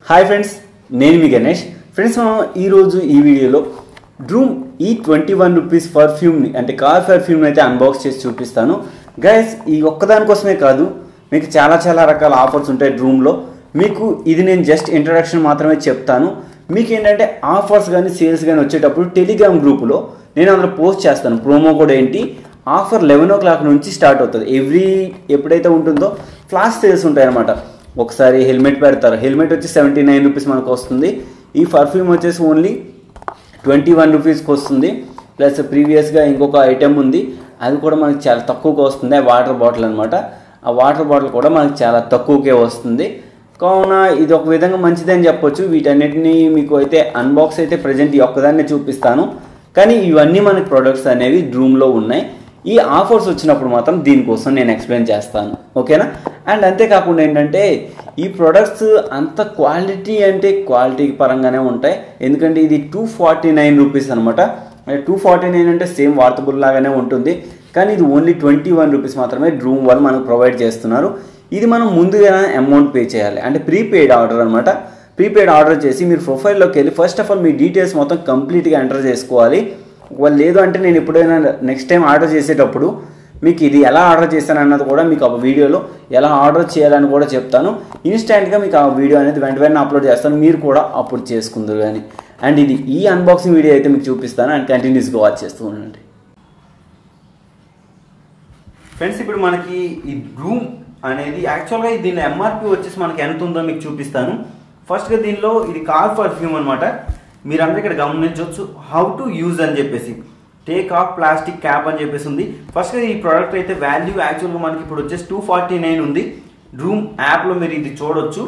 Hi friends, నేను మీ Ganesh. Friends, మనం ఈరోజు ఈ వీడియోలో డ్రూమ్ E21 పర్ఫ్యూమ్ని అంటే కార్ పర్ఫ్యూమ్ని అయితే అన్బాక్స్ చేసి చూపిస్తాను. గైస్, ఈ ఒక్కదానికోసమే కాదు, మీకు చాలా రకాల ఆఫర్స్ ఉంటాయి డ్రూమ్లో. మీకు ఇది నేను జస్ట్ ఇంట్రడక్షన్ మాత్రమే చెప్తాను. మీకు ఏంటంటే ఆఫర్స్ కానీ సేల్స్ కానీ వచ్చేటప్పుడు టెలిగ్రామ్ గ్రూపులో నేను అందులో పోస్ట్ చేస్తాను. ప్రోమో కోడ్ ఏంటి, ఆఫర్ 11 o'clock నుంచి స్టార్ట్ అవుతుంది. ఎప్పుడైతే ఉంటుందో ఫ్లాష్ సేల్స్ ఉంటాయి అన్నమాట. ఒకసారి హెల్మెట్ పెడతారు. హెల్మెట్ వచ్చి 79 రూపీస్ మనకు వస్తుంది. ఈ పర్ఫ్యూమ్ వచ్చేసి ఓన్లీ 21 రూపీస్కి వస్తుంది. ప్లస్ ప్రీవియస్గా ఇంకొక ఐటెం ఉంది, అది కూడా మనకి చాలా తక్కువగా వస్తుంది. ఆ వాటర్ బాటిల్ అనమాట. ఆ వాటర్ బాటిల్ కూడా మనకి చాలా తక్కువకే వస్తుంది. కావున ఇది ఒక విధంగా మంచిదని చెప్పొచ్చు. వీటన్నిటిని మీకు అయితే అన్బాక్స్ అయితే ప్రజెంట్ ఈ ఒక్కదాన్నే చూపిస్తాను. కానీ ఇవన్నీ మనకి ప్రొడక్ట్స్ అనేవి డ్రూమ్లో ఉన్నాయి. ఈ ఆఫర్స్ వచ్చినప్పుడు మాత్రం దీనికోసం నేను ఎక్స్ప్లెయిన్ చేస్తాను, ఓకేనా? అండ్ అంతేకాకుండా ఏంటంటే ఈ ప్రొడక్ట్స్ అంత క్వాలిటీ అంటే క్వాలిటీ పరంగానే ఉంటాయి. ఎందుకంటే ఇది 249 రూపీస్ అనమాట. 249 అంటే సేమ్ వార్తబుల్ లాగానే ఉంటుంది. కానీ ఇది ఓన్లీ 21 రూపీస్ మాత్రమే డ్రూమ్ వాళ్ళు మనకు ప్రొవైడ్ చేస్తున్నారు. ఇది మనం ముందుగా అమౌంట్ పే చేయాలి, అంటే ప్రీపెయిడ్ ఆర్డర్ అనమాట. ప్రీపెయిడ్ ఆర్డర్ చేసి మీరు ప్రొఫైల్లోకి వెళ్ళి first of all me details మొత్తం కంప్లీట్గా ఎంటర్ చేసుకోవాలి. ఒకవేళ లేదు అంటే నేను ఎప్పుడైనా నెక్స్ట్ టైం ఆర్డర్ చేసేటప్పుడు మీకు ఇది ఎలా ఆర్డర్ చేశాను అన్నది కూడా మీకు ఆ వీడియోలో ఎలా ఆర్డర్ చేయాలని కూడా చెప్తాను. ఇన్స్టాంట్గా మీకు ఆ వీడియో అనేది వెంటనే అప్లోడ్ చేస్తాను, మీరు కూడా అప్పుడు చేసుకుందరు కానీ. అండ్ ఇది ఈ అన్బాక్సింగ్ వీడియో అయితే మీకు చూపిస్తాను. అండ్ కంటిన్యూస్గా వాచ్ చేస్తూ ఉండండి. ఫ్రెండ్స్, ఇప్పుడు మనకి ఈ డ్రూమ్ అనేది యాక్చువల్గా దీని ఎంఆర్పి వచ్చేసి మనకి ఎంత ఉందో మీకు చూపిస్తాను. ఫస్ట్గా దీనిలో ఇది కార్ పర్ఫ్యూమ్ అనమాట. మీరందరూ ఇక్కడ గమనించవచ్చు హౌ టు యూజ్ అని చెప్పేసి, టేక్ ఆఫ్ ప్లాస్టిక్ క్యాప్ అని చెప్పేసి ఉంది. ఫస్ట్గా ఈ ప్రోడక్ట్ అయితే వాల్యూ యాక్చువల్గా మనకి ఇప్పుడు వచ్చేసి 249 ఉంది. డ్రూమ్ యాప్లో మీరు ఇది చూడొచ్చు.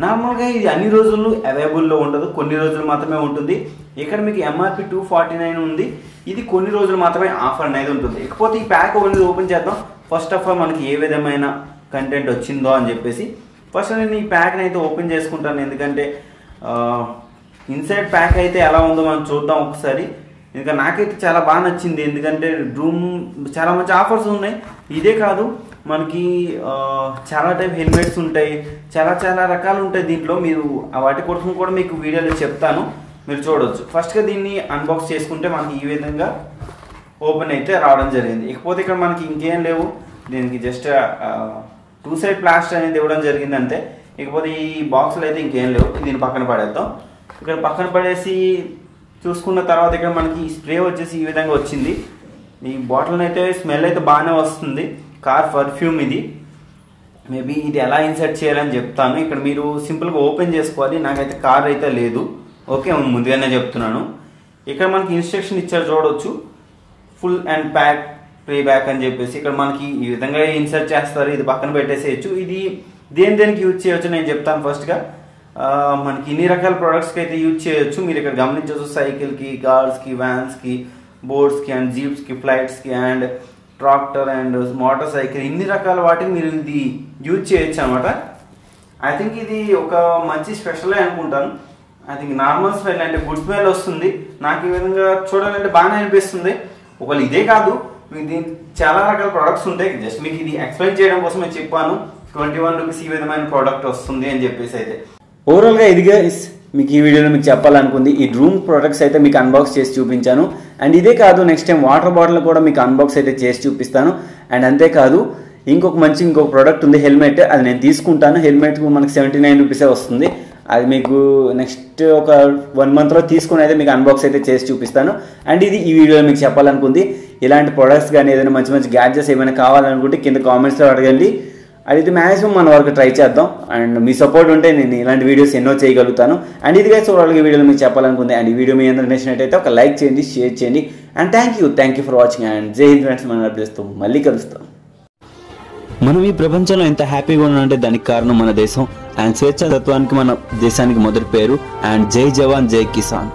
నార్మల్గా ఇది అన్ని రోజులు అవైలబుల్లో ఉండదు, కొన్ని రోజులు మాత్రమే ఉంటుంది. ఇక్కడ మీకు ఎంఆర్పి 249 ఉంది. ఇది కొన్ని రోజులు మాత్రమే ఆఫర్ అనేది ఉంటుంది. ఇకపోతే ఈ ప్యాక్ అనేది ఓపెన్ చేద్దాం. ఫస్ట్ ఆఫ్ ఆల్ మనకి ఏ విధమైన కంటెంట్ వచ్చిందో అని చెప్పేసి ఫస్ట్ నేను ఈ ప్యాక్ని అయితే ఓపెన్ చేసుకుంటాను. ఎందుకంటే ఇన్సైడ్ ప్యాక్ అయితే ఎలా ఉందో మనం చూద్దాం ఒకసారి. ఇంకా నాకైతే చాలా బాగా నచ్చింది. ఎందుకంటే డ్రూమ్ చాలా మంచి ఆఫర్స్ ఉన్నాయి. ఇదే కాదు, మనకి చాలా టైప్ హెల్మెట్స్ ఉంటాయి, చాలా రకాలు ఉంటాయి దీంట్లో. మీరు వాటి కోసం కూడా మీకు వీడియోలో చెప్తాను, మీరు చూడవచ్చు. ఫస్ట్గా దీన్ని అన్బాక్స్ చేసుకుంటే మనకి ఈ విధంగా ఓపెన్ అయితే రావడం జరిగింది. ఇకపోతే ఇక్కడ మనకి ఇంకేం లేవు, దీనికి జస్ట్ 2 సైడ్ ప్లాస్టర్ అనేది ఇవ్వడం జరిగింది అంతే. ఇకపోతే ఈ బాక్స్లో అయితే ఇంకేం లేవు. దీన్ని పక్కన పడేద్దాం. ఇక్కడ పక్కన పడేసి చూసుకున్న తర్వాత ఇక్కడ మనకి స్ప్రే వచ్చేసి ఈ విధంగా వచ్చింది. ఈ బాటిల్ అయితే స్మెల్ అయితే బాగానే వస్తుంది. కార్ పర్ఫ్యూమ్ ఇది. మేబీ ఇది ఎలా ఇన్సర్ట్ చేయాలని చెప్తాను. ఇక్కడ మీరు సింపుల్గా ఓపెన్ చేసుకోవాలి. నాకైతే కార్ అయితే లేదు, ఓకే, ముందుగానే చెప్తున్నాను. ఇక్కడ మనకి ఇన్స్ట్రక్షన్ ఇచ్చారు చూడవచ్చు, full and pack pre back అని చెప్పేసి. ఇక్కడ మనకి ఈ విధంగా ఇన్సర్ట్ చేస్తారు. ఇది పక్కన పెట్టేసేయచ్చు. ఇది దేనికి యూజ్ చేయొచ్చు నేను చెప్తాను. ఫస్ట్గా మనకి ఇన్ని రకాల ప్రోడక్ట్స్కి అయితే యూజ్ చేయొచ్చు. మీరు ఇక్కడ గమనించవచ్చు, సైకిల్కి, కార్స్కి, వ్యాన్స్కి, బోట్స్కి అండ్ జీప్స్కి, ఫ్లైట్స్కి and tractor and motorcycle, ఇన్ని రకాల వాటికి మీరు ఇది యూజ్ చేయొచ్చు అనమాట. ఐ థింక్ ఇది ఒక మంచి స్పెషలే అనుకుంటాను. ఐ థింక్ నార్మల్ స్మెల్ అంటే గుడ్ స్మెల్ వస్తుంది. నాకు ఈ విధంగా చూడాలంటే బాగానే అనిపిస్తుంది. ఒకవేళ ఇదే కాదు, మీకు దీనికి చాలా రకాల ప్రొడక్ట్స్ ఉంటాయి. జస్ట్ మీకు ఇది ఎక్స్ప్లెయిన్ చేయడం కోసమే చెప్పాను. 21 రూపీస్ ఈ విధమైన ప్రోడక్ట్ వస్తుంది అని చెప్పేసి. అయితే ఓవరాల్గా ఇదిగా మీకు ఈ వీడియోలో మీకు చెప్పాలనుకుంది. ఈ డ్రూమ్ ప్రొడక్ట్స్ అయితే మీకు అన్బాక్స్ చేసి చూపించాను. అండ్ ఇదే కాదు, నెక్స్ట్ టైం వాటర్ బాటిల్ కూడా మీకు అన్బాక్స్ అయితే చేసి చూపిస్తాను. అండ్ అంతేకాదు ఇంకొక ప్రోడక్ట్ ఉంది, హెల్మెట్. అది నేను తీసుకుంటాను. హెల్మెట్ మనకి 79 రూపీసే వస్తుంది. అది మీకు నెక్స్ట్ ఒక 1 monthలో తీసుకుని అయితే మీకు అన్బాక్స్ అయితే చేసి చూపిస్తాను. అండ్ ఇది ఈ వీడియోలో మీకు చెప్పాలనుకుంది. ఇలాంటి ప్రొడక్ట్స్ కానీ ఏదైనా మంచి గ్యాడ్జెట్స్ ఏమైనా కావాలనుకుంటే కింద కామెంట్స్లో అడగండి. అడిగితే మ్యాక్సిమం మన వరకు ట్రై చేద్దాం. అండ్ మీ సపోర్ట్ ఉంటే నేను ఇలాంటి వీడియోస్ ఎన్నో చేయగలుగుతాను. అండ్ ఇది గైస్ ఓవరాల్గా ఈ వీడియోలో మీకు చెప్పాలనుకుంది. అండ్ ఈ వీడియో మీ అందరూ నచ్చినట్టయితే ఒక లైక్ చేయండి, షేర్ చేయండి. And thank you for watching. And జై హింద్ ఫ్రెండ్స్. మనం అప్డేట్స్తో మళ్ళీ కలుస్తాం. మనం ఈ ప్రపంచంలో ఎంత హ్యాపీగా ఉన్నామంటే దానికి కారణం మన దేశం. అండ్ స్వేచ్ఛా తత్వానికి మన దేశానికి మొదటి పేరు. అండ్ జై జవాన్ జై కిసాన్.